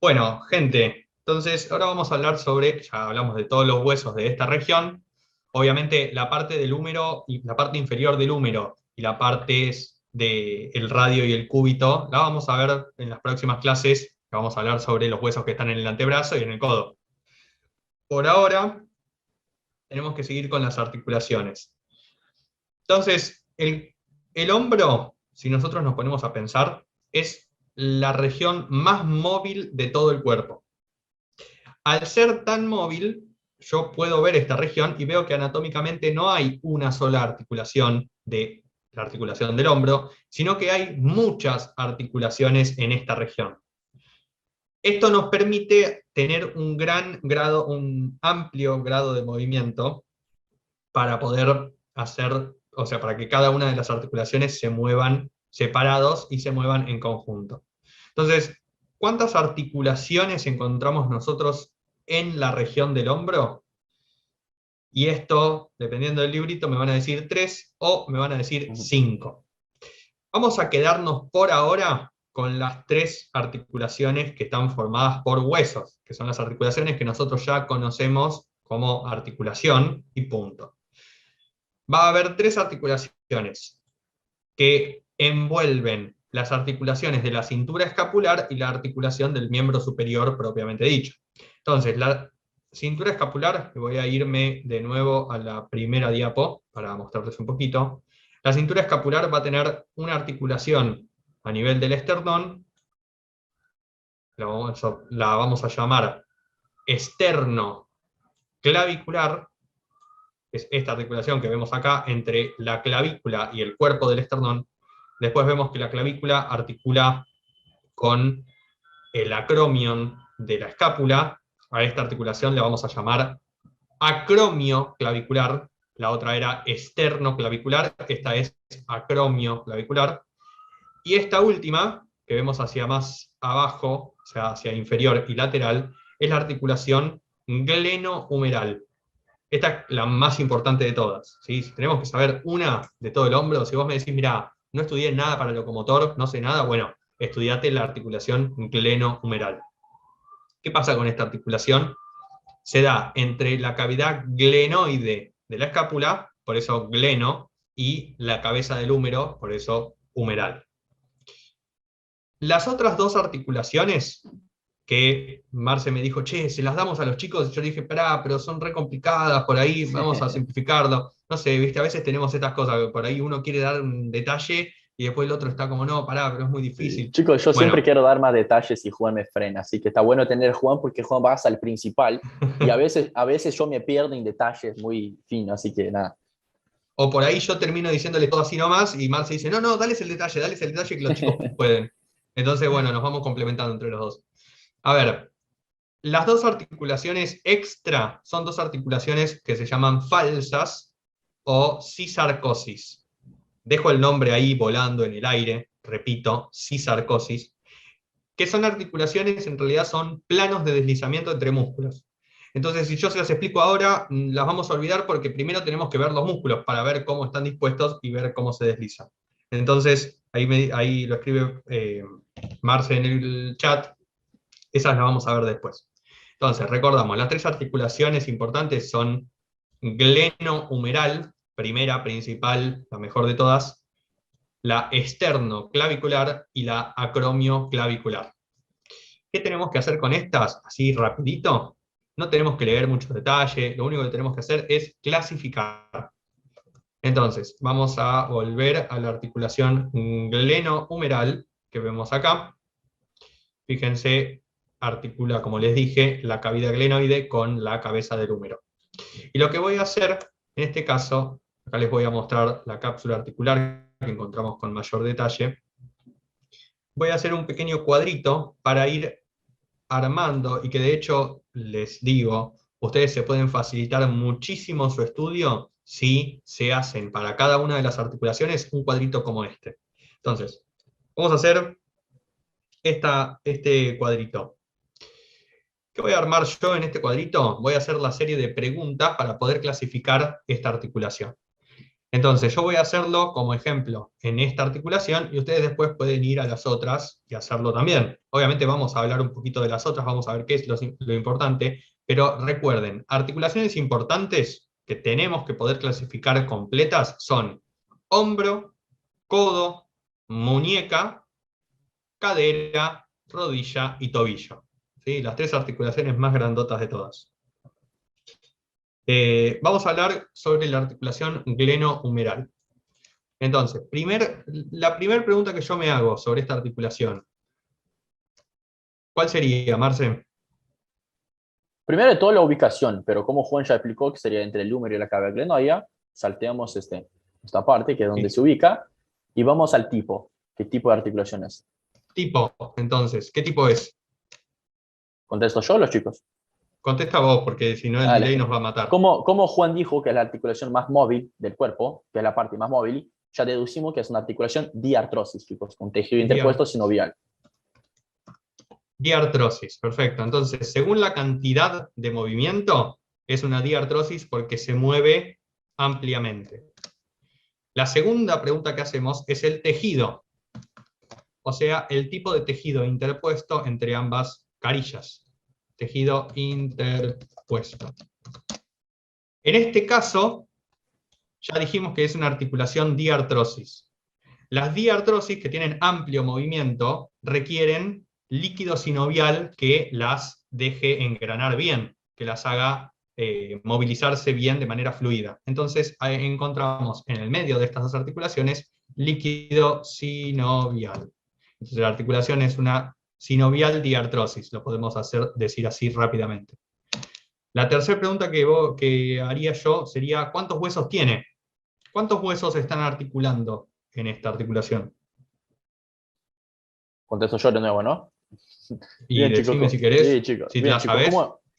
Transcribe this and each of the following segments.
Bueno, gente, entonces ahora vamos a hablar sobre, ya hablamos de todos los huesos de esta región. Obviamente la parte del húmero y la parte inferior del húmero y la parte del radio y el cúbito, la vamos a ver en las próximas clases, que vamos a hablar sobre los huesos que están en el antebrazo y en el codo. Por ahora tenemos que seguir con las articulaciones. Entonces, el hombro, si nosotros nos ponemos a pensar, es la región más móvil de todo el cuerpo. Al ser tan móvil, yo puedo ver esta región y veo que anatómicamente no hay una sola articulación de la articulación del hombro, sino que hay muchas articulaciones en esta región. Esto nos permite tener un gran grado, un amplio grado de movimiento para poder hacer, o sea, para que cada una de las articulaciones se muevan separados y se muevan en conjunto. Entonces, ¿cuántas articulaciones encontramos nosotros en la región del hombro? Y esto, dependiendo del librito, me van a decir 3 o me van a decir 5. Vamos a quedarnos por ahora con las 3 articulaciones que están formadas por huesos, que son las articulaciones que nosotros ya conocemos como articulación y punto. Va a haber 3 articulaciones que envuelven las articulaciones de la cintura escapular y la articulación del miembro superior propiamente dicho. Entonces, la cintura escapular, voy a irme de nuevo a la primera diapo para mostrarles un poquito. La cintura escapular va a tener una articulación a nivel del esternón, la vamos a llamar esternoclavicular, es esta articulación que vemos acá entre la clavícula y el cuerpo del esternón. Después vemos que la clavícula articula con el acromion de la escápula. A esta articulación le vamos a llamar acromioclavicular. La otra era esternoclavicular, esta es acromioclavicular. Y esta última, que vemos hacia más abajo, o sea, hacia inferior y lateral, es la articulación glenohumeral. Esta es la más importante de todas, ¿sí? Si tenemos que saber una de todo el hombro, si vos me decís, mira, no estudié nada para el locomotor, no sé nada, bueno, estudiate la articulación glenohumeral. ¿Qué pasa con esta articulación? Se da entre la cavidad glenoide de la escápula, por eso gleno, y la cabeza del húmero, por eso humeral. Las otras 2 articulaciones que Marce me dijo, che, se las damos a los chicos, y yo dije, pero son re complicadas, por ahí vamos a simplificarlo. No sé, viste, a veces tenemos estas cosas, que por ahí uno quiere dar un detalle, y después el otro está como, no, pero es muy Sí. difícil. Chicos, yo siempre Bueno, quiero dar más detalles y Juan me frena, así que está bueno tener a Juan porque Juan va al principal y a veces yo me pierdo en detalles muy finos, así que nada. o por ahí yo termino diciéndole todo así nomás, y Marce dice, no, dales el detalle que los chicos pueden. Entonces, bueno, nos vamos complementando entre los dos. A ver, las 2 articulaciones extra son 2 articulaciones que se llaman falsas o cisarcosis. Dejo el nombre ahí volando en el aire, repito, cisarcosis, que son articulaciones, en realidad son planos de deslizamiento entre músculos. Entonces, si yo se las explico ahora, las vamos a olvidar porque primero tenemos que ver los músculos para ver cómo están dispuestos y ver cómo se deslizan. Entonces, ahí lo escribe Marce en el chat, esas las vamos a ver después. Entonces, recordamos, las 3 articulaciones importantes son glenohumeral, primera, principal, la mejor de todas, la esternoclavicular y la acromioclavicular. ¿Qué tenemos que hacer con estas? Así rapidito. No tenemos que leer muchos detalles, lo único que tenemos que hacer es clasificar. Entonces, vamos a volver a la articulación glenohumeral que vemos acá. Fíjense, articula, como les dije, la cavidad glenoide con la cabeza del húmero. Y lo que voy a hacer, en este caso, acá les voy a mostrar la cápsula articular que encontramos con mayor detalle. Voy a hacer un pequeño cuadrito para ir armando, y que de hecho, les digo, ustedes se pueden facilitar muchísimo su estudio si se hacen para cada una de las articulaciones un cuadrito como este. Entonces, vamos a hacer este cuadrito. ¿Qué voy a armar yo en este cuadrito? Voy a hacer la serie de preguntas para poder clasificar esta articulación. Entonces, yo voy a hacerlo como ejemplo en esta articulación y ustedes después pueden ir a las otras y hacerlo también. Obviamente vamos a hablar un poquito de las otras, vamos a ver qué es lo importante, pero recuerden, articulaciones importantes que tenemos que poder clasificar completas son hombro, codo, muñeca, cadera, rodilla y tobillo. ¿Sí? Las tres articulaciones más grandotas de todas. Vamos a hablar sobre la articulación glenohumeral. Entonces, la primera pregunta que yo me hago sobre esta articulación, ¿cuál sería, Marce? Primero de todo la ubicación, pero como Juan ya explicó que sería entre el húmero y la cavidad glenoidea, salteamos esta parte que es donde Sí. se ubica y vamos al tipo. ¿Qué tipo de articulación es? Tipo, entonces, ¿qué tipo es? ¿Contesto yo o los chicos? Contesta vos, porque si no el delay Dale. nos va a matar. Como Juan dijo que es la articulación más móvil del cuerpo, que es la parte más móvil, ya deducimos que es una articulación diartrosis, chicos, con tejido interpuesto sinovial. Diartrosis, perfecto. Entonces, según la cantidad de movimiento, es una diartrosis porque se mueve ampliamente. La segunda pregunta que hacemos es el tejido, o sea, el tipo de tejido interpuesto entre ambas carillas. Tejido interpuesto. En este caso, ya dijimos que es una articulación diartrosis. Las diartrosis, que tienen amplio movimiento, requieren líquido sinovial que las deje engranar bien, que las haga movilizarse bien de manera fluida. Entonces encontramos en el medio de estas dos articulaciones líquido sinovial. Entonces la articulación es una sinovial diartrosis, lo podemos decir así rápidamente. La tercera pregunta que haría yo sería, ¿cuántos huesos tiene? ¿Cuántos huesos están articulando en esta articulación? Contesto yo de nuevo, ¿no? Y Bien, chicos. decime si querés, Chicos. si Bien, la chicos. sabés.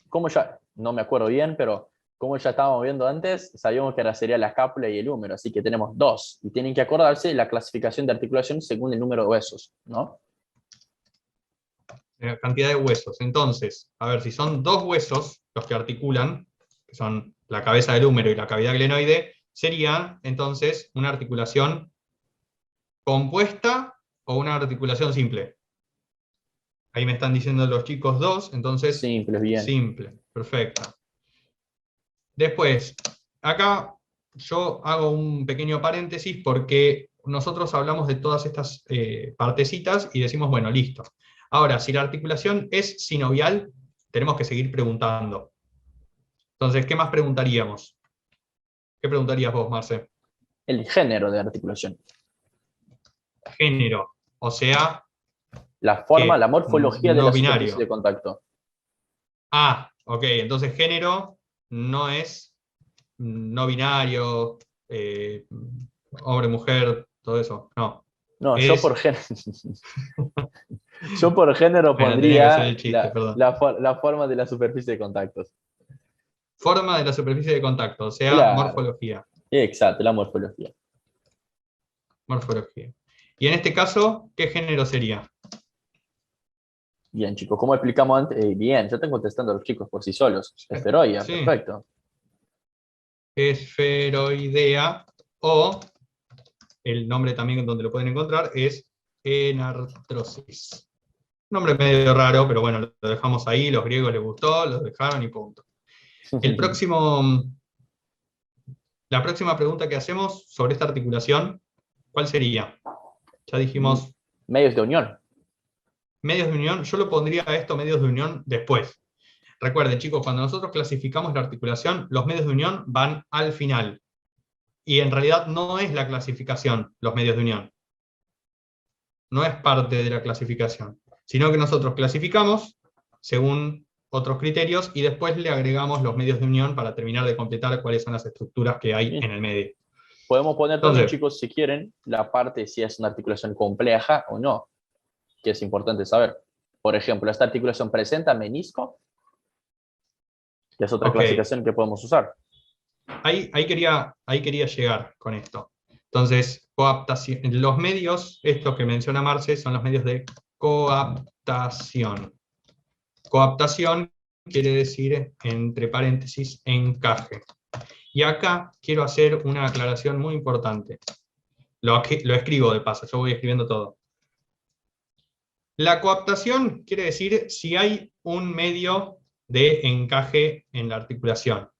¿Cómo ya? No me acuerdo bien, pero como ya estábamos viendo antes, sabíamos que ahora sería la escápula y el húmero, así que tenemos dos. Y tienen que acordarse de la clasificación de articulación según el número de huesos, ¿no? Cantidad de huesos. Entonces, a ver, si son dos huesos los que articulan, que son la cabeza del húmero y la cavidad glenoide, sería entonces una articulación compuesta o una articulación simple. Ahí me están diciendo los chicos dos, entonces Simple, bien. simple, perfecto. Después, acá yo hago un pequeño paréntesis porque nosotros hablamos de todas estas partecitas y decimos, bueno, listo. Ahora, si la articulación es sinovial, tenemos que seguir preguntando. Entonces, ¿qué más preguntaríamos? ¿Qué preguntarías vos, Marce? El género de articulación. Género, o sea, La forma, ¿qué? la morfología de No la superficie de binario. contacto. Ah, ok, entonces género no es no binario, hombre, mujer, todo eso, no. No, Es, yo por género bueno, tenía que hacer pondría el chiste, perdón. la forma de la superficie de contactos. Forma de la superficie de contacto, o sea, Claro, morfología. exacto, la morfología. Morfología. Y en este caso, ¿qué género sería? Bien, chicos, ¿cómo explicamos antes? Bien, ya están contestando a los chicos por sí solos. Esferoidea, Sí, perfecto. esferoidea, o el nombre también donde lo pueden encontrar es enartrosis. Nombre medio raro, pero bueno, lo dejamos ahí, los griegos les gustó, lo dejaron y punto. La próxima pregunta que hacemos sobre esta articulación, ¿cuál sería? Ya dijimos Medios de unión. medios de unión, yo lo pondría a esto medios de unión después. Recuerden, chicos, cuando nosotros clasificamos la articulación, los medios de unión van al final. Y en realidad no es la clasificación, los medios de unión. No es parte de la clasificación, sino que nosotros clasificamos según otros criterios y después le agregamos los medios de unión para terminar de completar cuáles son las estructuras que hay en el medio. Podemos poner también, Entonces, chicos, si quieren, la parte si es una articulación compleja o no, que es importante saber. Por ejemplo, esta articulación presenta menisco, que es otra ok, clasificación que podemos usar. ahí quería llegar con esto. Entonces, coaptación, los medios, estos que menciona Marce, son los medios de coaptación. Coaptación quiere decir, entre paréntesis, encaje. Y acá quiero hacer una aclaración muy importante. Lo escribo de paso, yo voy escribiendo todo. La coaptación quiere decir si hay un medio de encaje en la articulación.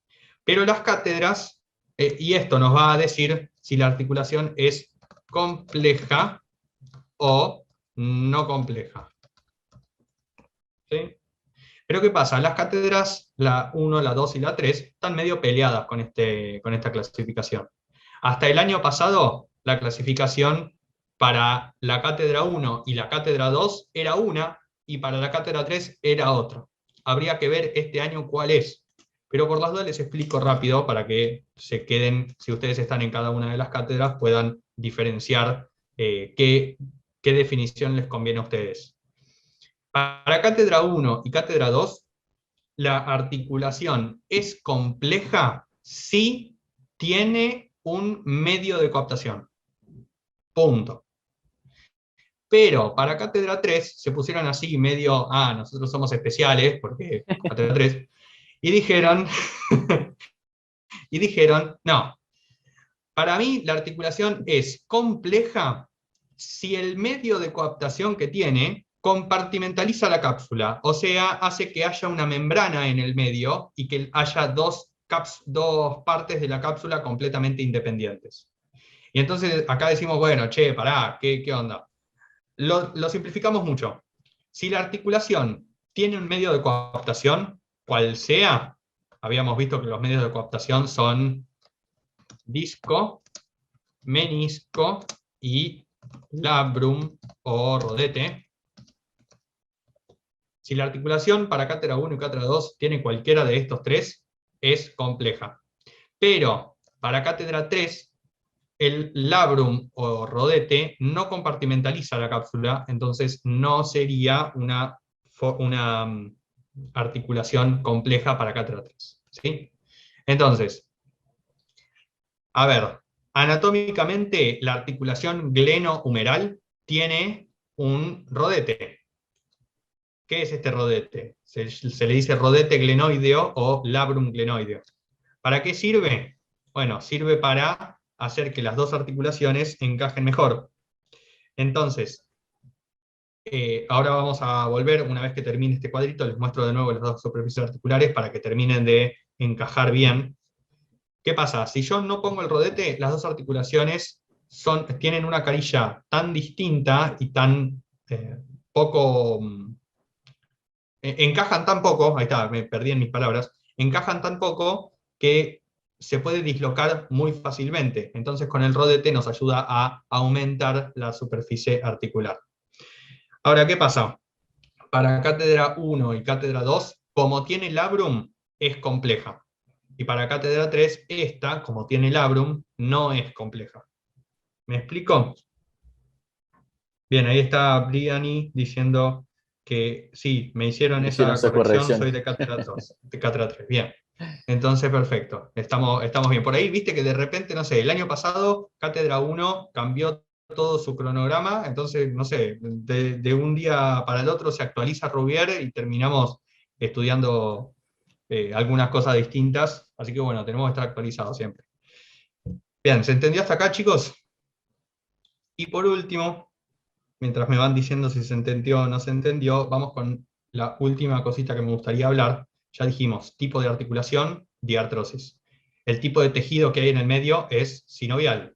Pero las cátedras, y esto nos va a decir si la articulación es compleja o no compleja. ¿Sí? Pero ¿qué pasa? Las cátedras, la 1, la 2 y la 3, están medio peleadas con esta clasificación. Hasta el año pasado, la clasificación para la cátedra 1 y la cátedra 2 era una, y para la cátedra 3 era otra. Habría que ver este año cuál es. Pero por las dudas les explico rápido para que se queden, si ustedes están en cada una de las cátedras, puedan diferenciar qué definición les conviene a ustedes. Para cátedra 1 y cátedra 2, la articulación es compleja si tiene un medio de coaptación. Punto. Pero para cátedra 3 se pusieron así medio, nosotros somos especiales, porque cátedra 3, y dijeron, no, para mí la articulación es compleja si el medio de coaptación que tiene compartimentaliza la cápsula, o sea, hace que haya una membrana en el medio y que haya dos partes de la cápsula completamente independientes. Y entonces acá decimos, bueno, che, pará, ¿qué onda? Lo simplificamos mucho. Si la articulación tiene un medio de coaptación, cual sea, habíamos visto que los medios de coaptación son disco, menisco y labrum o rodete. Si la articulación para cátedra 1 y cátedra 2 tiene cualquiera de estos tres, es compleja. Pero para cátedra 3, el labrum o rodete no compartimentaliza la cápsula, entonces no sería una articulación compleja para cátedra 3. ¿Sí? Entonces, a ver, anatómicamente la articulación glenohumeral tiene un rodete. ¿Qué es este rodete? Se le dice rodete glenoideo o labrum glenoideo. ¿Para qué sirve? Bueno, sirve para hacer que las dos articulaciones encajen mejor. Entonces, ahora vamos a volver, una vez que termine este cuadrito, les muestro de nuevo las dos superficies articulares para que terminen de encajar bien. ¿Qué pasa? Si yo no pongo el rodete, las dos articulaciones tienen una carilla tan distinta y tan poco... encajan tan poco, ahí está, me perdí en mis palabras, encajan tan poco que se puede dislocar muy fácilmente. Entonces con el rodete nos ayuda a aumentar la superficie articular. Ahora, ¿qué pasa? Para cátedra 1 y cátedra 2, como tiene labrum, es compleja. Y para cátedra 3, esta, como tiene labrum, no es compleja. ¿Me explico? Bien, ahí está Briani diciendo que sí, me hicieron esa corrección, soy de cátedra 2, de cátedra 3. Bien. Entonces, perfecto. Estamos bien. Por ahí, viste que de repente, no sé, el año pasado, cátedra 1 cambió todo su cronograma, entonces, no sé, de un día para el otro se actualiza Rouvier y terminamos estudiando algunas cosas distintas, así que bueno, tenemos que estar actualizados siempre. Bien, ¿se entendió hasta acá, chicos? Y por último, mientras me van diciendo si se entendió o no se entendió, vamos con la última cosita que me gustaría hablar. Ya dijimos, tipo de articulación, diartrosis. El tipo de tejido que hay en el medio es sinovial.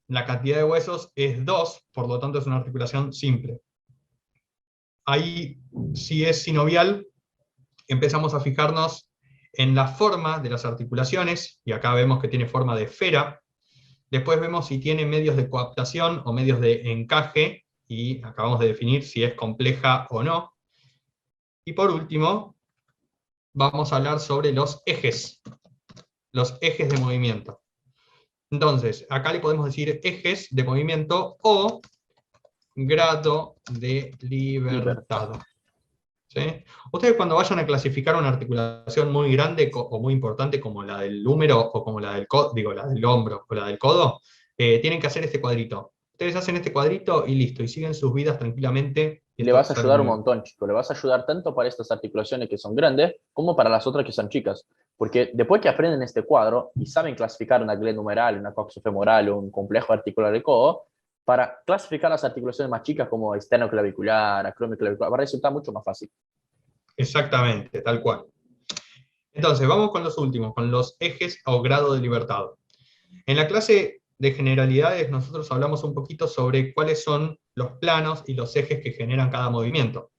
La cantidad de huesos es 2, por lo tanto es una articulación simple. Ahí, si es sinovial, empezamos a fijarnos en la forma de las articulaciones, y acá vemos que tiene forma de esfera. Después vemos si tiene medios de coaptación o medios de encaje, y acabamos de definir si es compleja o no. Y por último, vamos a hablar sobre los ejes de movimiento. Entonces, acá le podemos decir ejes de movimiento o grado de libertad. ¿Sí? Ustedes cuando vayan a clasificar una articulación muy grande o muy importante como la del húmero o como la del la del hombro o la del codo, tienen que hacer este cuadrito. Ustedes hacen este cuadrito y listo, y siguen sus vidas tranquilamente Y Le esto vas a sale ayudar muy un bien. montón, chico. Le vas a ayudar tanto para estas articulaciones que son grandes como para las otras que son chicas. Porque después que aprenden este cuadro y saben clasificar una glenohumeral, una coxofemoral o un complejo articular del codo, para clasificar las articulaciones más chicas como esternoclavicular, acromioclavicular, va a resultar mucho más fácil. Exactamente, tal cual. Entonces, vamos con los últimos, con los ejes o grado de libertad. En la clase de generalidades nosotros hablamos un poquito sobre cuáles son los planos y los ejes que generan cada movimiento.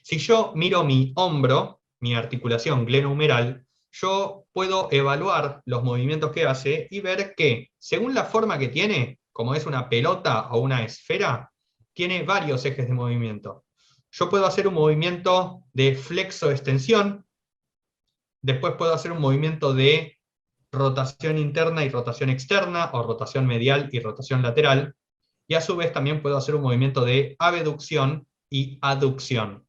Si yo miro mi hombro, mi articulación glenohumeral, yo puedo evaluar los movimientos que hace y ver que, según la forma que tiene, como es una pelota o una esfera, tiene varios ejes de movimiento. Yo puedo hacer un movimiento de flexo-extensión, después puedo hacer un movimiento de rotación interna y rotación externa, o rotación medial y rotación lateral, y a su vez también puedo hacer un movimiento de abducción y aducción.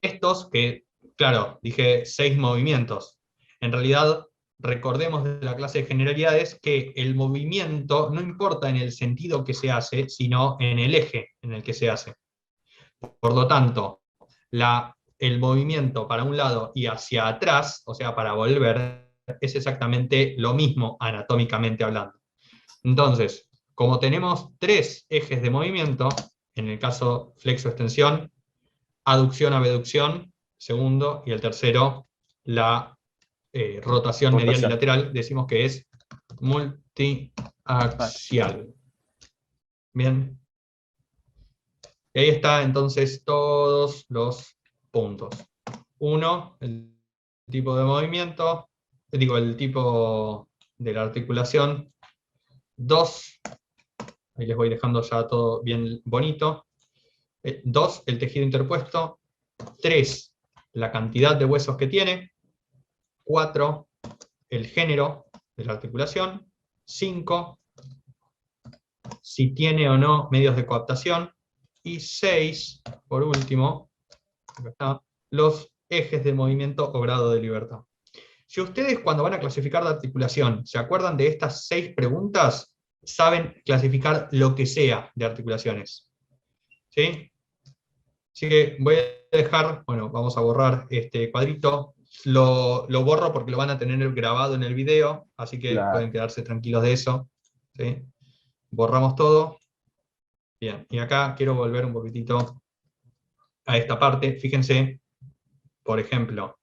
Estos que, claro, dije 6 movimientos. En realidad, recordemos de la clase de generalidades que el movimiento no importa en el sentido que se hace, sino en el eje en el que se hace. Por lo tanto, el movimiento para un lado y hacia atrás, o sea, para volver, es exactamente lo mismo anatómicamente hablando. Entonces, como tenemos 3 ejes de movimiento, en el caso flexo-extensión, aducción, abducción, segundo, y el tercero, la rotación medial y Rotación. lateral, decimos que es Ah, multiaxial. Bien. Y ahí está entonces todos los puntos. 1, el tipo de movimiento, digo, el tipo de la articulación. 2, ahí les voy dejando ya todo bien bonito. 2, el tejido interpuesto. 3, la cantidad de huesos que tiene. 4, el género de la articulación. 5, si tiene o no medios de coaptación. Y 6, por último, acá está, los ejes de movimiento o grado de libertad. Si ustedes cuando van a clasificar de articulación se acuerdan de estas 6 preguntas, saben clasificar lo que sea de articulaciones. ¿Sí? Así que voy a dejar, bueno, vamos a borrar este cuadrito. Lo borro porque lo van a tener grabado en el video, así que claro. pueden quedarse tranquilos de eso. ¿Sí? Borramos todo. Bien, y acá quiero volver un poquitito a esta parte. Fíjense, por ejemplo,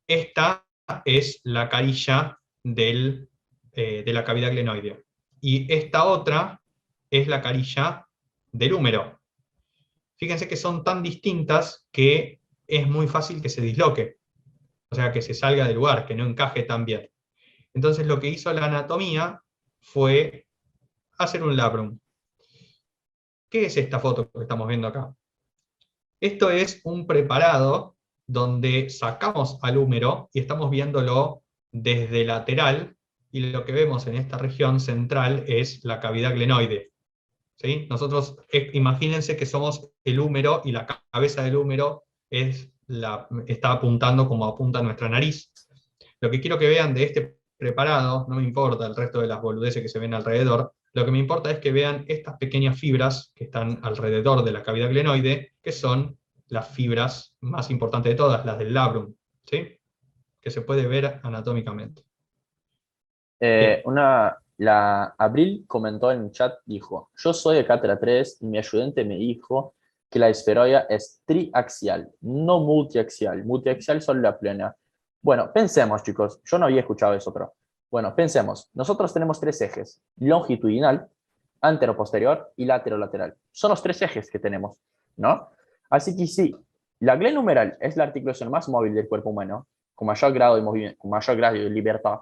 esta es la carilla de la cavidad glenoidea. Y esta otra es la carilla del húmero. Fíjense que son tan distintas que es muy fácil que se disloque. O sea, que se salga del lugar, que no encaje tan bien. Entonces lo que hizo la anatomía fue hacer un labrum. ¿Qué es esta foto que estamos viendo acá? Esto es un preparado donde sacamos al húmero y estamos viéndolo desde lateral, y lo que vemos en esta región central es la cavidad glenoide. ¿Sí? Nosotros, imagínense que somos el húmero y la cabeza del húmero está apuntando como apunta nuestra nariz. Lo que quiero que vean de este preparado, no me importa el resto de las boludeces que se ven alrededor, lo que me importa es que vean estas pequeñas fibras que están alrededor de la cavidad glenoide, que son las fibras más importantes de todas, las del labrum, ¿sí? Que se puede ver anatómicamente. Bien. La Abril comentó en el chat, dijo, yo soy de cátedra 3 y mi ayudante me dijo que la esferoidea es triaxial, no multiaxial. Multiaxial solo la plana. Bueno, pensemos, chicos, yo no había escuchado eso, pero bueno, pensemos. Nosotros tenemos 3 ejes, longitudinal, anteroposterior y laterolateral. Son los 3 ejes que tenemos, ¿no? Así que sí, la glenohumeral es la articulación más móvil del cuerpo humano, con mayor grado de movimiento, con mayor grado de libertad,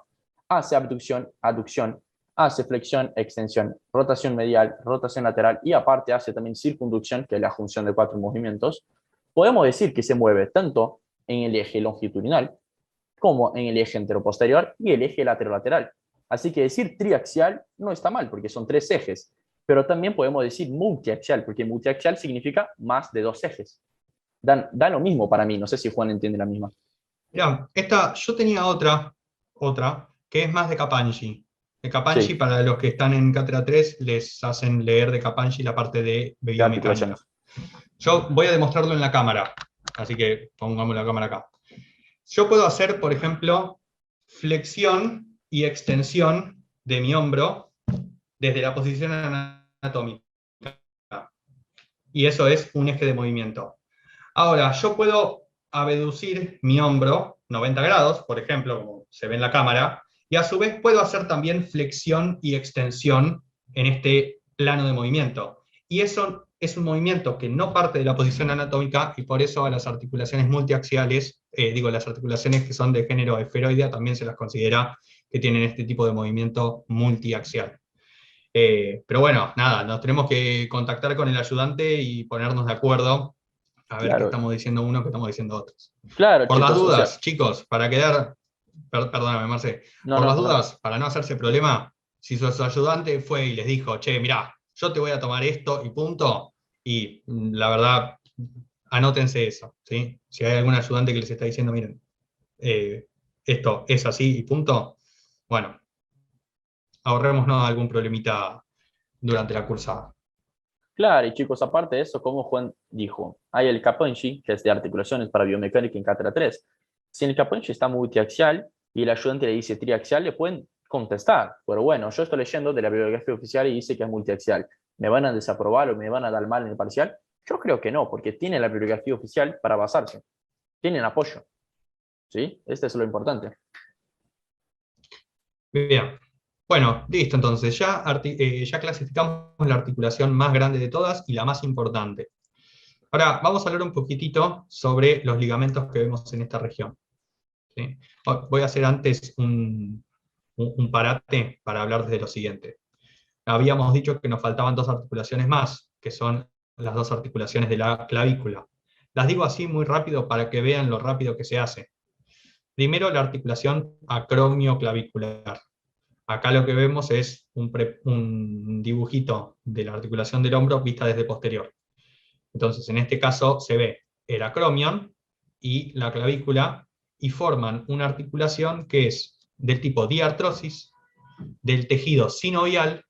hace abducción, aducción, hace flexión, extensión, rotación medial, rotación lateral y aparte hace también circunducción, que es la junción de 4 movimientos. Podemos decir que se mueve tanto en el eje longitudinal como en el eje anteroposterior y el eje laterolateral. Así que decir triaxial no está mal porque son 3 ejes, pero también podemos decir multiaxial porque multiaxial significa más de 2 ejes. Da lo mismo para mí, no sé si Juan entiende la misma. Mirá, yo tenía otra, que es más de Capanghi. De Capanghi, Sí, para los que están en Cátedra 3, les hacen leer de Capanghi la parte de de biomecánica. articulaciones. Yo voy a demostrarlo en la cámara, así que pongamos la cámara acá. Yo puedo hacer, por ejemplo, flexión y extensión de mi hombro desde la posición anatómica. Y eso es un eje de movimiento. Ahora, yo puedo abducir mi hombro 90 grados, por ejemplo, como se ve en la cámara, y a su vez puedo hacer también flexión y extensión en este plano de movimiento. Y eso es un movimiento que no parte de la posición anatómica, y por eso a las articulaciones multiaxiales, las articulaciones que son de género esferoidea, también se las considera que tienen este tipo de movimiento multiaxial. Pero bueno, nada, nos tenemos que contactar con el ayudante y ponernos de acuerdo a ver qué Claro, estamos diciendo uno, qué estamos diciendo otros. claro, Por las chicos, o sea, dudas, chicos, para quedar, perdóname, Marce, no, por las no, no, dudas, para no hacerse problema, si su ayudante fue y les dijo, che, mirá, yo te voy a tomar esto y punto, y la verdad, anótense eso, ¿sí? Si hay algún ayudante que les está diciendo, miren, esto es así y punto, bueno, ahorrémonos algún problemita durante la cursada. claro, y chicos, aparte de eso, como Juan dijo, hay el Caponchi, que es de articulaciones para biomecánica en cátedra 3. Si el Caponchi está multiaxial y el ayudante le dice triaxial, le pueden contestar. Pero bueno, yo estoy leyendo de la bibliografía oficial y dice que es multiaxial. ¿Me van a desaprobar o me van a dar mal en el parcial? Yo creo que no, porque tiene la bibliografía oficial para basarse. Tienen apoyo. ¿Sí? Este es lo importante. Bien. Bueno, listo, entonces ya clasificamos la articulación más grande de todas y la más importante. Ahora vamos a hablar un poquitito sobre los ligamentos que vemos en esta región, ¿sí? Voy a hacer antes un parate para hablar de lo siguiente. Habíamos dicho que nos faltaban dos articulaciones más, que son las dos articulaciones de la clavícula. Las digo así muy rápido para que vean lo rápido que se hace. Primero, la articulación acromioclavicular. Acá lo que vemos es un dibujito de la articulación del hombro vista desde posterior. Entonces, en este caso se ve el acromion y la clavícula, y forman una articulación que es del tipo diartrosis, del tejido sinovial,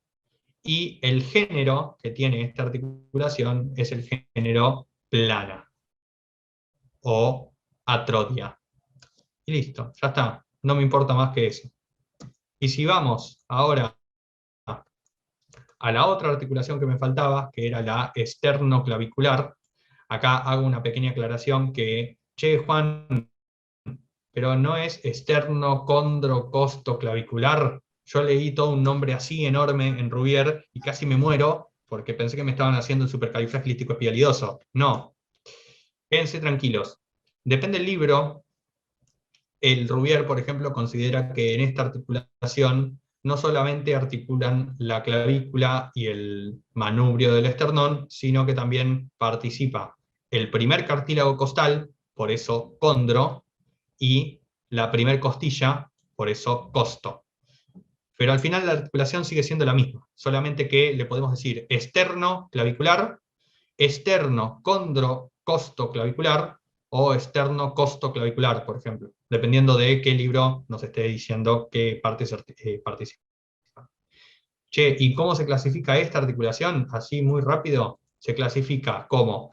y el género que tiene esta articulación es el género plana o atrodia. Y listo, ya está, no me importa más que eso. Y si vamos ahora a la otra articulación que me faltaba, que era la esternoclavicular, acá hago una pequeña aclaración que, che, Juan, pero no es esternocondrocostoclavicular. Yo leí todo un nombre así enorme en Rubier y casi me muero porque pensé que me estaban haciendo el supercalifragilístico-espialidoso. No, quédense tranquilos. Depende del libro. El Rubier, por ejemplo, considera que en esta articulación no solamente articulan la clavícula y el manubrio del esternón, sino que también participa el primer cartílago costal, por eso condro, y la primer costilla, por eso costo. Pero al final la articulación sigue siendo la misma, solamente que le podemos decir externo clavicular, externo condro costo clavicular o externo costo clavicular, por ejemplo, dependiendo de qué libro nos esté diciendo qué parte participa. Che, ¿y cómo se clasifica esta articulación? Así muy rápido, se clasifica como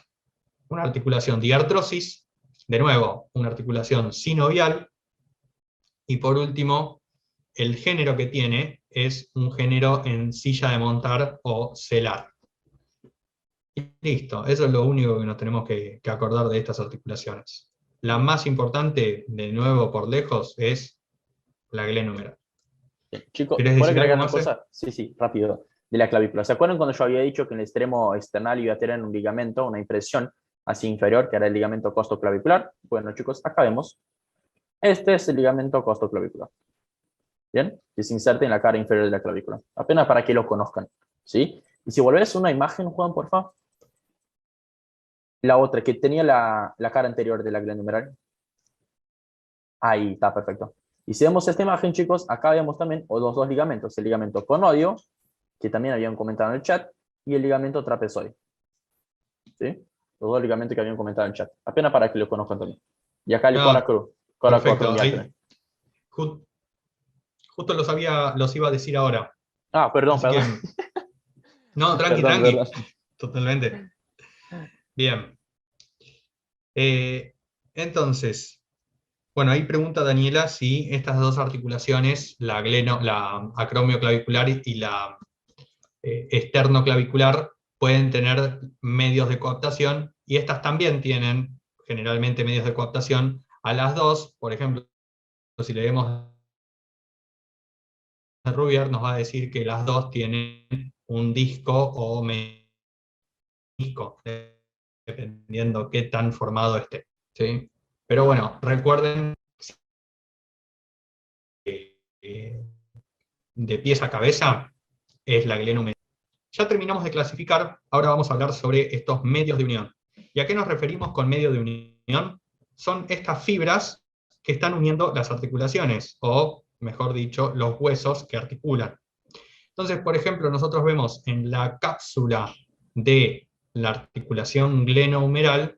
una articulación diartrosis, de nuevo, una articulación sinovial, y por último, el género que tiene es un género en silla de montar o celar. Y listo, eso es lo único que nos tenemos que acordar de estas articulaciones. La más importante, de nuevo por lejos, es la glenumeral. Chicos, ¿Querés ¿puedo decir agregar algo, una Marce? cosa? Sí, sí, rápido. De la clavícula. ¿Se acuerdan cuando yo había dicho que en el extremo external iba a tener un ligamento, una impresión así inferior, que era el ligamento costoclavicular? Bueno, chicos, acá vemos. Este es el ligamento costoclavicular. ¿Bien? Que se inserta en la cara inferior de la clavícula. Apenas para que lo conozcan. ¿Sí? Y si volvés una imagen, Juan, por favor. La otra, que tenía la cara anterior de la glenumeral. Ahí está, perfecto. Y si vemos esta imagen, chicos, acá vemos también los dos ligamentos. El ligamento conoideo, que también habían comentado en el chat, y el ligamento trapezoide. ¿Sí? Los dos ligamentos que habían comentado en el chat. Apenas para que lo conozcan también. Y acá el No, perfecto. coracoacromial. Justo los iba a decir ahora. Ah, perdón, Así perdón. que, no, tranqui, Perdón, perdón. tranqui. Totalmente. Bien. Entonces, bueno, ahí pregunta Daniela si estas dos articulaciones, la acromioclavicular y la esternoclavicular, pueden tener medios de coaptación, y estas también tienen generalmente medios de coaptación. A las dos, por ejemplo, si leemos a Rubier, nos va a decir que las dos tienen un disco o menisco, dependiendo qué tan formado esté, ¿sí? Pero bueno, recuerden que de pies a cabeza es la glenomeninge. Ya terminamos de clasificar, ahora vamos a hablar sobre estos medios de unión. ¿Y a qué nos referimos con medio de unión? Son estas fibras que están uniendo las articulaciones, o mejor dicho, los huesos que articulan. Entonces, por ejemplo, nosotros vemos en la cápsula de la articulación glenohumeral,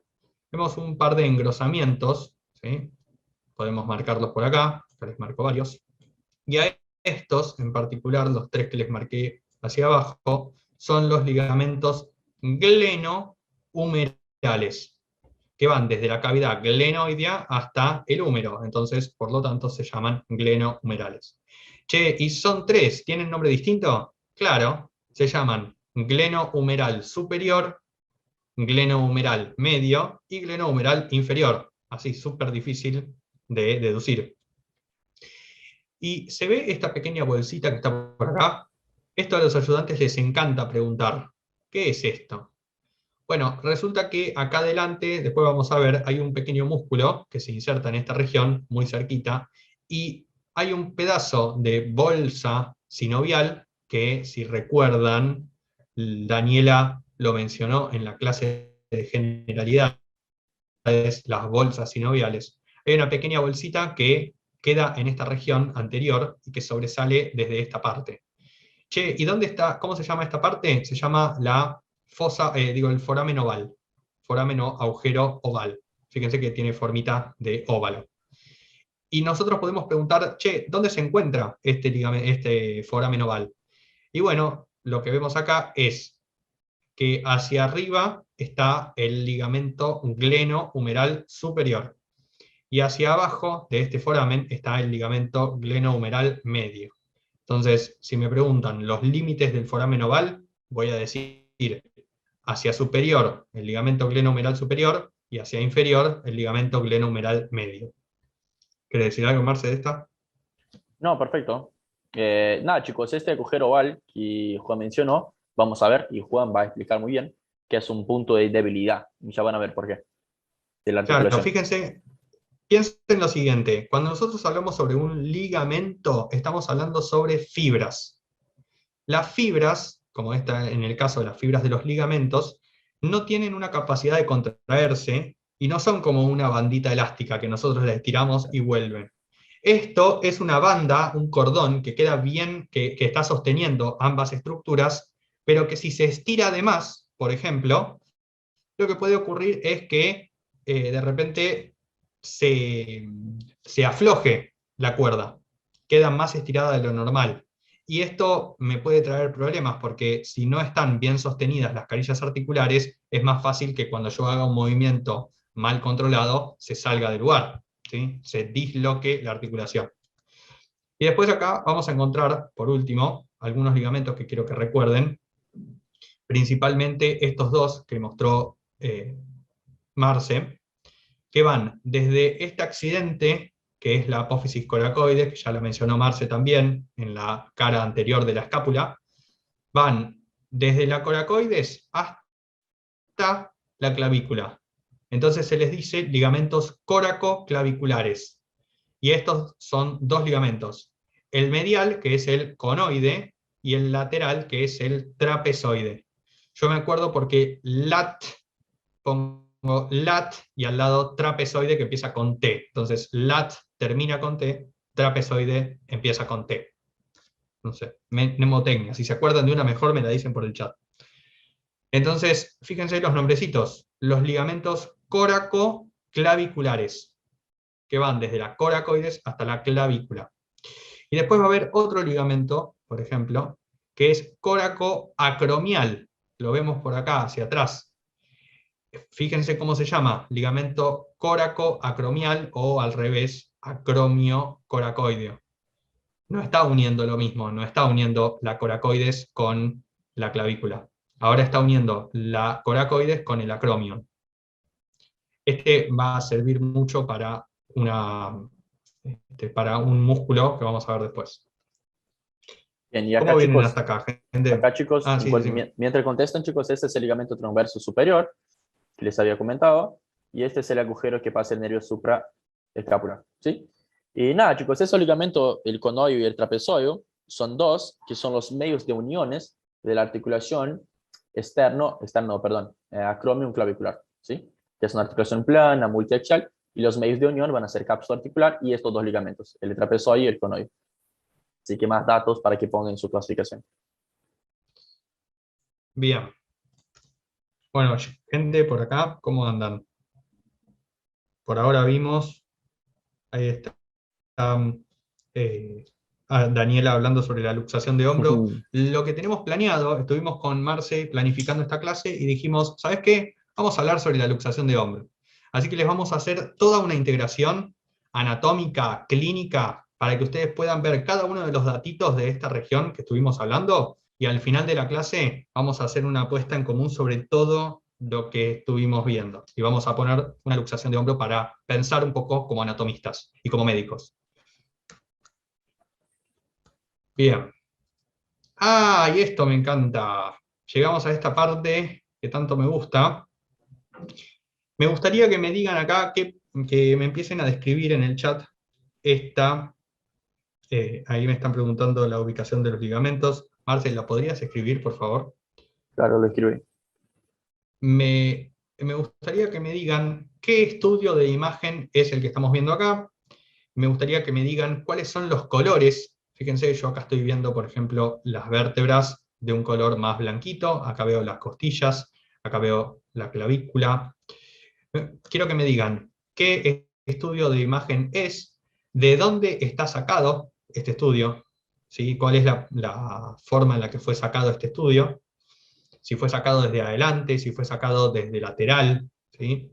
vemos un par de engrosamientos, ¿sí? Podemos marcarlos por acá, les marco varios. Y a estos, en particular, los tres que les marqué hacia abajo, son los ligamentos glenohumerales, que van desde la cavidad glenoidea hasta el húmero. Entonces, por lo tanto, se llaman glenohumerales. Che, ¿y son tres? ¿Tienen nombre distinto? Claro, se llaman glenohumeral superior, glenohumeral medio y glenohumeral inferior. Así, súper difícil de deducir. Y se ve esta pequeña bolsita que está por acá. Esto a los ayudantes les encanta preguntar, ¿qué es esto? Bueno, resulta que acá adelante, después vamos a ver, hay un pequeño músculo que se inserta en esta región, muy cerquita, y hay un pedazo de bolsa sinovial que, si recuerdan, Daniela lo mencionó en la clase de generalidades, las bolsas sinoviales. Hay una pequeña bolsita que queda en esta región anterior y que sobresale desde esta parte. Che, ¿y dónde está? ¿Cómo se llama esta parte? Se llama la fosa, el foramen oval. Foramen agujero oval. Fíjense que tiene formita de óvalo. Y nosotros podemos preguntar, che, ¿dónde se encuentra este foramen oval? Y bueno, lo que vemos acá es que hacia arriba está el ligamento glenohumeral superior. Y hacia abajo de este foramen está el ligamento glenohumeral medio. Entonces, si me preguntan los límites del foramen oval, voy a decir hacia superior el ligamento glenohumeral superior y hacia inferior el ligamento glenohumeral medio. ¿Querés decir algo, Marce, de esta? No, perfecto. Nada, chicos, este agujero oval que Juan mencionó, vamos a ver, y Juan va a explicar muy bien, que es un punto de debilidad. Y ya van a ver por qué, de la Claro, articulación. fíjense, piensen en lo siguiente, cuando nosotros hablamos sobre un ligamento, estamos hablando sobre fibras. Las fibras, como esta en el caso de las fibras de los ligamentos, no tienen una capacidad de contraerse y no son como una bandita elástica que nosotros la estiramos y vuelven. Esto es una banda, un cordón que queda bien, que está sosteniendo ambas estructuras, pero que si se estira de más, por ejemplo, lo que puede ocurrir es que de repente se, se afloje la cuerda, queda más estirada de lo normal. Y esto me puede traer problemas porque si no están bien sostenidas las carillas articulares, es más fácil que cuando yo haga un movimiento mal controlado se salga del lugar, ¿sí? Se disloque la articulación. Y después acá vamos a encontrar, por último, algunos ligamentos que quiero que recuerden, principalmente estos dos que mostró Marce, que van desde este accidente, que es la apófisis coracoides, que ya la mencionó Marce también en la cara anterior de la escápula, van desde la coracoides hasta la clavícula. Entonces se les dice ligamentos coracoclaviculares. Y estos son dos ligamentos. El medial, que es el conoide, y el lateral, que es el trapezoide. Yo me acuerdo porque lat, pongo lat y al lado trapezoide que empieza con T. Entonces lat termina con T, trapezoide empieza con T. No sé, mnemotecnia. Si se acuerdan de una mejor me la dicen por el chat. Entonces, fíjense los nombrecitos. Los ligamentos coracoclaviculares, que van desde la coracoides hasta la clavícula. Y después va a haber otro ligamento, por ejemplo, que es coracoacromial. Lo vemos por acá, hacia atrás. Fíjense cómo se llama, ligamento coracoacromial o al revés, acromio-coracoideo. No está uniendo lo mismo, no está uniendo la coracoides con la clavícula. Ahora está uniendo la coracoides con el acromio. Este va a servir mucho para, para un músculo que vamos a ver después. Bien, y ¿Cómo acá, vienen chicos, hasta acá, gente? acá, chicos, Ah, sí, decime. mientras contestan, chicos, este es el ligamento transverso superior que les había comentado, y este es el agujero que pasa el nervio supraescapular, ¿sí? Y nada, chicos, ese ligamento, el conoide y el trapezoideo, son dos, que son los medios de uniones de la articulación acromion clavicular, ¿sí? Que es una articulación plana, multiaxial, y los medios de unión van a ser cápsula articular y estos dos ligamentos, el trapezoide y el conoide. Así que más datos para que pongan en su clasificación. Bien. Bueno, gente por acá, ¿cómo andan? Por ahora vimos, ahí está eh, Daniela hablando sobre la luxación de hombro. Lo que tenemos planeado, estuvimos con Marce planificando esta clase y dijimos, ¿sabes qué? Vamos a hablar sobre la luxación de hombro. Así que les vamos a hacer toda una integración anatómica, clínica, para que ustedes puedan ver cada uno de los datitos de esta región que estuvimos hablando, y al final de la clase vamos a hacer una puesta en común sobre todo lo que estuvimos viendo. Y vamos a poner una luxación de hombro para pensar un poco como anatomistas y como médicos. Bien. Ah, y esto me encanta. Llegamos a esta parte que tanto me gusta. Me gustaría que me digan acá, que me empiecen a describir en el chat esta. Ahí me están preguntando la ubicación de los ligamentos. Marcel, ¿la podrías escribir, por favor? Claro, lo escribí. Me gustaría que me digan qué estudio de imagen es el que estamos viendo acá. Me gustaría que me digan cuáles son los colores. Fíjense, yo acá estoy viendo, por ejemplo, las vértebras de un color más blanquito. Acá veo las costillas, acá veo la clavícula. Quiero que me digan qué estudio de imagen es, de dónde está sacado este estudio, ¿sí? Cuál es la forma en la que fue sacado este estudio, si fue sacado desde adelante, si fue sacado desde lateral, ¿sí?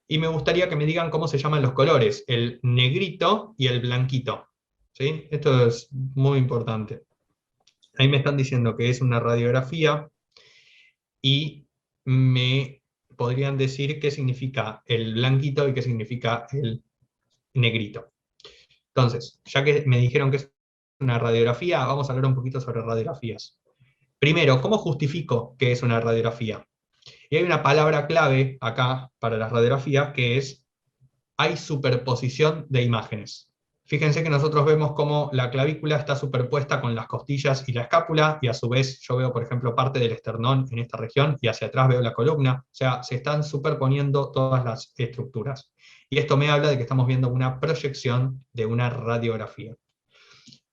Y me gustaría que me digan cómo se llaman los colores, el negrito y el blanquito, ¿sí? Esto es muy importante. Ahí me están diciendo que es una radiografía y me podrían decir qué significa el blanquito y qué significa el negrito. Entonces, ya que me dijeron que es una radiografía, vamos a hablar un poquito sobre radiografías. Primero, ¿cómo justifico que es una radiografía? Y hay una palabra clave acá para las radiografías que es: hay superposición de imágenes. Fíjense que nosotros vemos cómo la clavícula está superpuesta con las costillas y la escápula, y a su vez yo veo, por ejemplo, parte del esternón en esta región, y hacia atrás veo la columna. O sea, se están superponiendo todas las estructuras. Y esto me habla de que estamos viendo una proyección de una radiografía.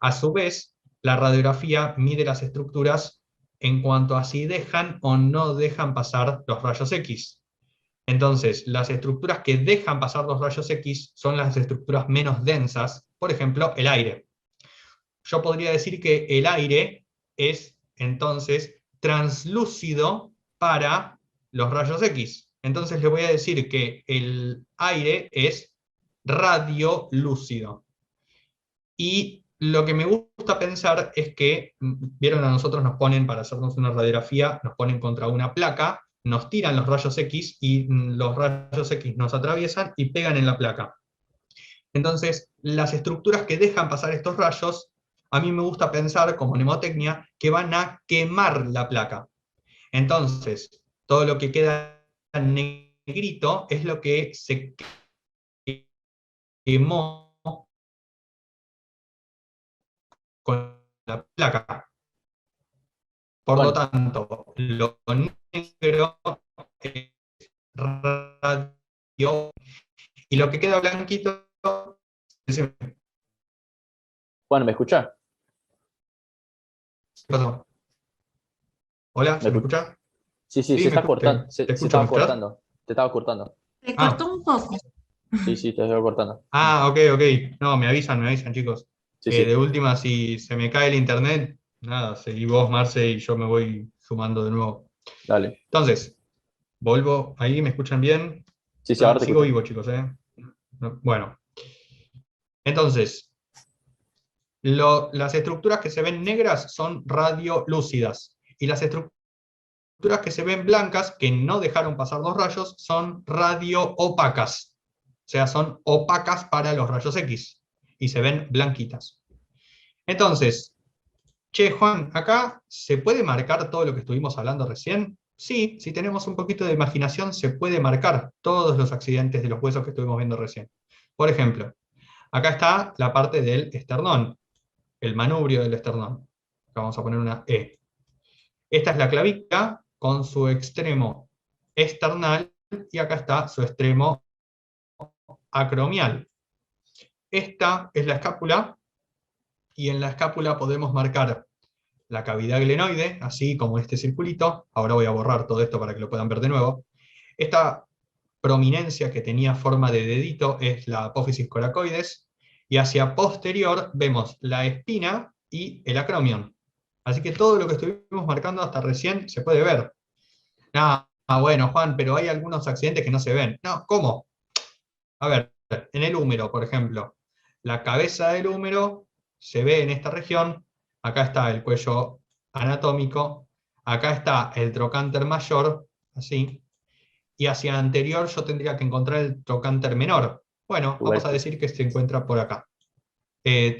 A su vez, la radiografía mide las estructuras en cuanto a si dejan o no dejan pasar los rayos X. Entonces, las estructuras que dejan pasar los rayos X son las estructuras menos densas, por ejemplo, el aire. Yo podría decir que el aire es, entonces, translúcido para los rayos X. Entonces le voy a decir que el aire es radiolúcido. Y lo que me gusta pensar es que, vieron, a nosotros nos ponen, para hacernos una radiografía, nos ponen contra una placa, nos tiran los rayos X y los rayos X nos atraviesan y pegan en la placa. Entonces, las estructuras que dejan pasar estos rayos, a mí me gusta pensar, como mnemotecnia, que van a quemar la placa. Entonces, todo lo que queda negrito es lo que se quemó con la placa. Por lo Bueno, tanto, lo negro es radio y lo que queda blanquito es... bueno, ¿me escucha? Perdón. Hola, ¿Me ¿se me escucha? escucha? Sí, sí, Sí, se está cortando, te se escucho, ¿me estaba escuchás? cortando, te estaba cortando. Se Ah, cortó un poco. Sí, sí, te estaba cortando. ok, ok. No, me avisan, chicos. Sí, sí, De última, si se me cae el internet, nada, seguí vos, Marce, y yo me voy sumando de nuevo. dale. Entonces, Vuelvo ahí, ¿me escuchan bien? Sí, sí, ahora te Sigo escucho. vivo, chicos, ¿eh? Bueno, entonces, las estructuras que se ven negras son radiolúcidas, y las estructuras que se ven blancas, que no dejaron pasar los rayos, son radioopacas. O sea, son opacas para los rayos X, y se ven blanquitas. Entonces, che, Juan, acá se puede marcar todo lo que estuvimos hablando recién. Sí, si tenemos un poquito de imaginación, se puede marcar todos los accidentes de los huesos que estuvimos viendo recién. Por ejemplo, acá está la parte del esternón, el manubrio del esternón. Acá vamos a poner una E. Esta es la clavícula con su extremo esternal, y acá está su extremo acromial. Esta es la escápula, y en la escápula podemos marcar la cavidad glenoide, así como este circulito. Ahora voy a borrar todo esto para que lo puedan ver de nuevo. Esta prominencia que tenía forma de dedito es la apófisis coracoides, y hacia posterior vemos la espina y el acromion. Así que todo lo que estuvimos marcando hasta recién se puede ver. Bueno, Juan, pero hay algunos accidentes que no se ven. No, ¿cómo? A ver, en el húmero, por ejemplo, la cabeza del húmero se ve en esta región. Acá está el cuello anatómico, acá está el trocánter mayor, así, y hacia anterior yo tendría que encontrar el trocánter menor. Bueno, vamos a Tubérculo. decir que se encuentra por acá.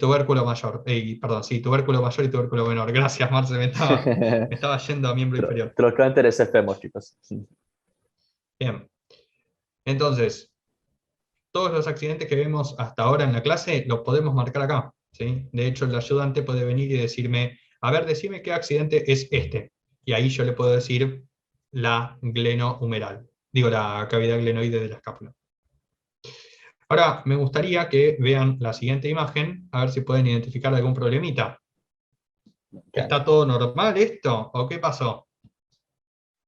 Tubérculo mayor, perdón, sí, tubérculo mayor y tubérculo menor. Gracias, Marce, me estaba yendo a miembro inferior. Trocánter es el fémur, chicos. Bien, entonces, todos los accidentes que vemos hasta ahora en la clase los podemos marcar acá, ¿sí? De hecho, el ayudante puede venir y decirme, a ver, decime qué accidente es este. Y ahí yo le puedo decir la glenohumeral, digo, la cavidad glenoide de la escápula. Ahora, me gustaría que vean la siguiente imagen, a ver si pueden identificar algún problemita. Ok. ¿Está todo normal esto? ¿O qué pasó?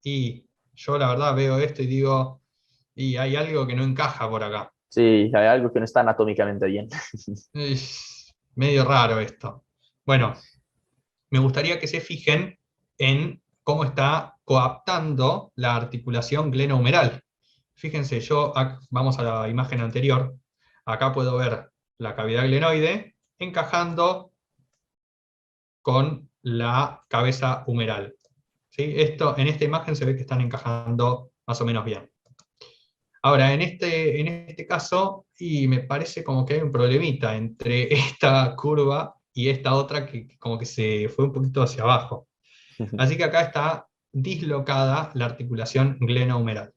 Y yo la verdad veo esto y digo, y hay algo que no encaja por acá. Sí, hay algo que no está anatómicamente bien. Es medio raro esto. Bueno, me gustaría que se fijen en cómo está coaptando la articulación glenohumeral. Fíjense, vamos a la imagen anterior, acá puedo ver la cavidad glenoide encajando con la cabeza humeral. ¿Sí? En esta imagen se ve que están encajando más o menos bien. Ahora, en este caso, y me parece como que hay un problemita entre esta curva y esta otra que como que se fue un poquito hacia abajo. Así que acá está dislocada la articulación glenohumeral.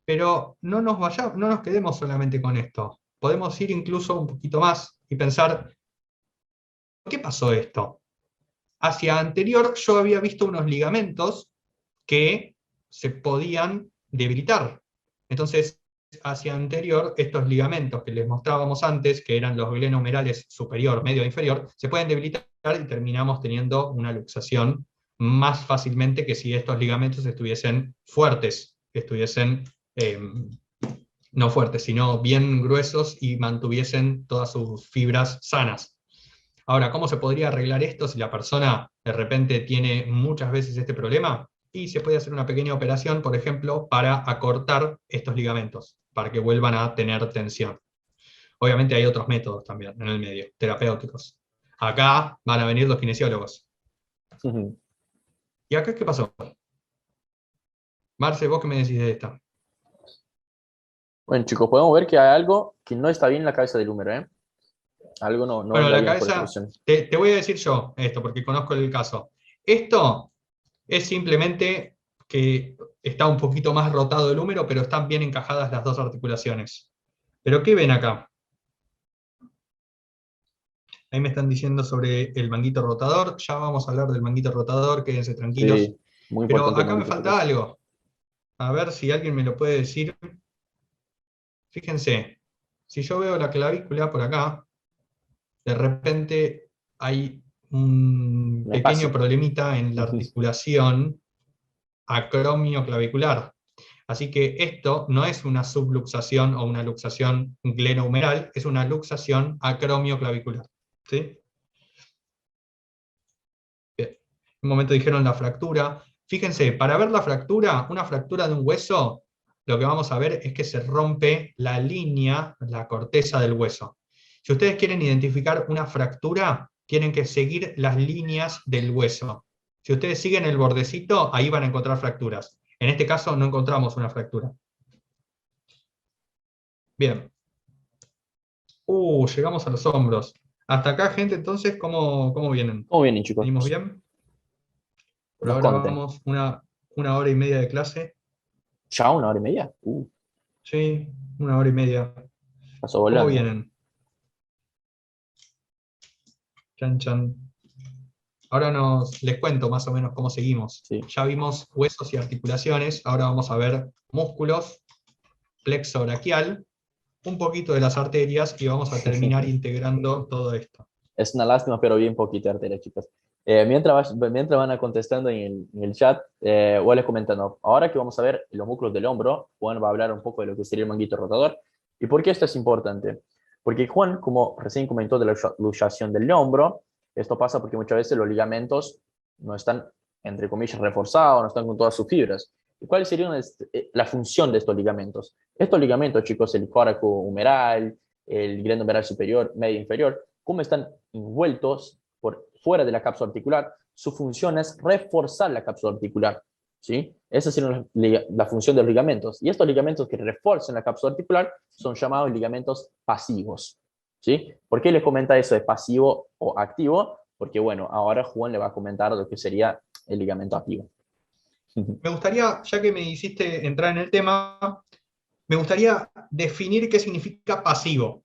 Pero no nos quedemos solamente con esto. Podemos ir incluso un poquito más y pensar, ¿por qué pasó esto? Hacia anterior yo había visto unos ligamentos que se podían debilitar. Entonces, hacia anterior, estos ligamentos que les mostrábamos antes, que eran los glenohumerales superior, medio e inferior, se pueden debilitar y terminamos teniendo una luxación más fácilmente que si estos ligamentos estuviesen fuertes, que estuviesen no fuertes, sino bien gruesos y mantuviesen todas sus fibras sanas. Ahora, ¿cómo se podría arreglar esto si la persona de repente tiene muchas veces este problema? Y se puede hacer una pequeña operación, por ejemplo, para acortar estos ligamentos, para que vuelvan a tener tensión. Obviamente hay otros métodos también en el medio, terapéuticos. Acá van a venir los kinesiólogos. ¿Y acá qué pasó? Marce, ¿vos qué me decís de esta? Bueno, chicos, podemos ver que hay algo que no está bien en la cabeza del húmero, ¿eh? Algo no Bueno, anda la bien por esa cabeza, posición. te voy a decir yo esto, porque conozco el caso. Esto es simplemente que está un poquito más rotado el húmero, pero están bien encajadas las dos articulaciones. ¿Pero qué ven acá? Ahí me están diciendo sobre el manguito rotador, ya vamos a hablar del manguito rotador, quédense tranquilos. Sí, muy Pero importante el acá me manguito falta rotador. algo, a ver si alguien me lo puede decir. Fíjense, si yo veo la clavícula por acá, de repente hay un Un pequeño espacio. problemita en la articulación acromioclavicular. Así que esto no es una subluxación o una luxación glenohumeral, es una luxación acromioclavicular. ¿Sí? Bien. En un momento dijeron la fractura. Fíjense, para ver la fractura, una fractura de un hueso, lo que vamos a ver es que se rompe la línea, la corteza del hueso. Si ustedes quieren identificar una fractura, tienen que seguir las líneas del hueso. Si ustedes siguen el bordecito, ahí van a encontrar fracturas. En este caso no encontramos una fractura. Bien. Llegamos a los hombros. Hasta acá, gente, entonces, ¿cómo vienen? ¿Cómo vienen, chicos? ¿Venimos bien? Por Nos ahora conten. vamos una hora y media de clase. ¿Ya 1 hora y media? Sí, una hora y media. Pasó ¿Cómo volando. vienen? Chan, chan. Ahora les cuento más o menos cómo seguimos. Sí. Ya vimos huesos y articulaciones, ahora vamos a ver músculos, plexo braquial, un poquito de las arterias y vamos a terminar integrando todo esto. Es una lástima, pero bien poquito arteria, chicos. Mientras van a contestando en el chat, voy a les comentando. Ahora que vamos a ver los músculos del hombro, Juan va a hablar un poco de lo que sería el manguito rotador. ¿Y por qué esto es importante? Porque Juan, como recién comentó de la luxación del hombro, esto pasa porque muchas veces los ligamentos no están, entre comillas, reforzados, no están con todas sus fibras. ¿Y cuál sería la función de estos ligamentos? Estos ligamentos, chicos, el coraco humeral, el glenohumeral humeral superior, medio inferior, como están envueltos por fuera de la cápsula articular, su función es reforzar la cápsula articular. ¿Sí? Esa es la función de los ligamentos. Y estos ligamentos que refuerzan la cápsula articular son llamados ligamentos pasivos. ¿Sí? ¿Por qué les comenta eso de pasivo o activo? Porque, bueno, ahora Juan le va a comentar lo que sería el ligamento activo. Me gustaría, ya que me hiciste entrar en el tema, me gustaría definir qué significa pasivo.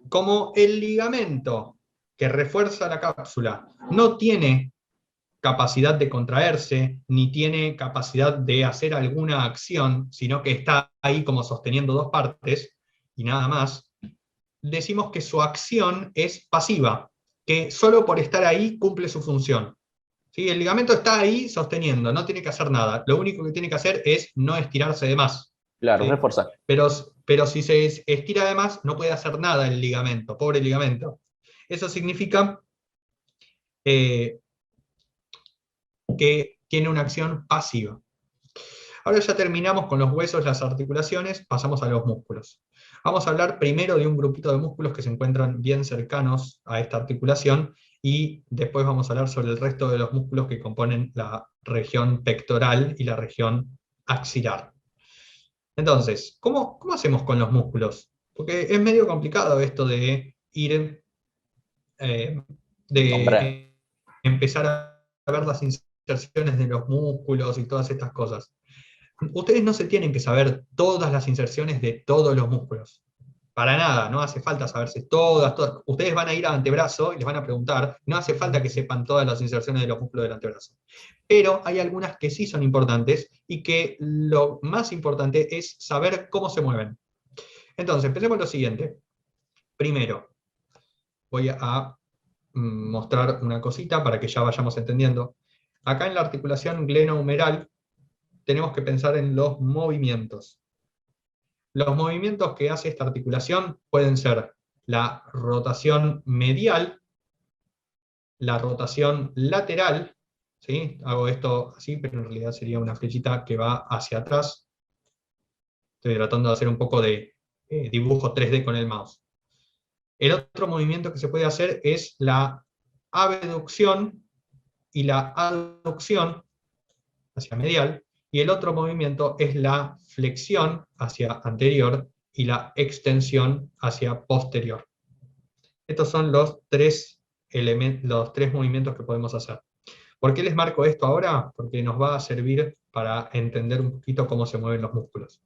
Como el ligamento que refuerza la cápsula no tiene capacidad de contraerse, ni tiene capacidad de hacer alguna acción, sino que está ahí como sosteniendo dos partes y nada más, decimos que su acción es pasiva, que solo por estar ahí cumple su función. ¿Sí? El ligamento está ahí sosteniendo, no tiene que hacer nada. Lo único que tiene que hacer es no estirarse de más. Claro, ¿Sí? reforzar. Pero si se estira de más, no puede hacer nada el ligamento, pobre ligamento. Eso significa que tiene una acción pasiva. Ahora ya terminamos con los huesos, las articulaciones, pasamos a los músculos. Vamos a hablar primero de un grupito de músculos que se encuentran bien cercanos a esta articulación y después vamos a hablar sobre el resto de los músculos que componen la región pectoral y la región axilar. Entonces, ¿cómo hacemos con los músculos? Porque es medio complicado esto de ir, Hombre, de empezar a ver las inserciones de los músculos y todas estas cosas. Ustedes no se tienen que saber todas las inserciones de todos los músculos. Para nada, no hace falta saberse todas. Ustedes van a ir a antebrazo y les van a preguntar, no hace falta que sepan todas las inserciones de los músculos del antebrazo. Pero hay algunas que sí son importantes y que lo más importante es saber cómo se mueven. Entonces, empecemos lo siguiente. Primero, voy a mostrar una cosita para que ya vayamos entendiendo. Acá en la articulación glenohumeral tenemos que pensar en los movimientos. Los movimientos que hace esta articulación pueden ser la rotación medial, la rotación lateral, ¿sí? Hago esto así, pero en realidad sería una flechita que va hacia atrás. Estoy tratando de hacer un poco de dibujo 3D con el mouse. El otro movimiento que se puede hacer es la abducción y la aducción hacia medial, y el otro movimiento es la flexión hacia anterior y la extensión hacia posterior. Estos son los tres movimientos que podemos hacer. ¿Por qué les marco esto ahora? Porque nos va a servir para entender un poquito cómo se mueven los músculos.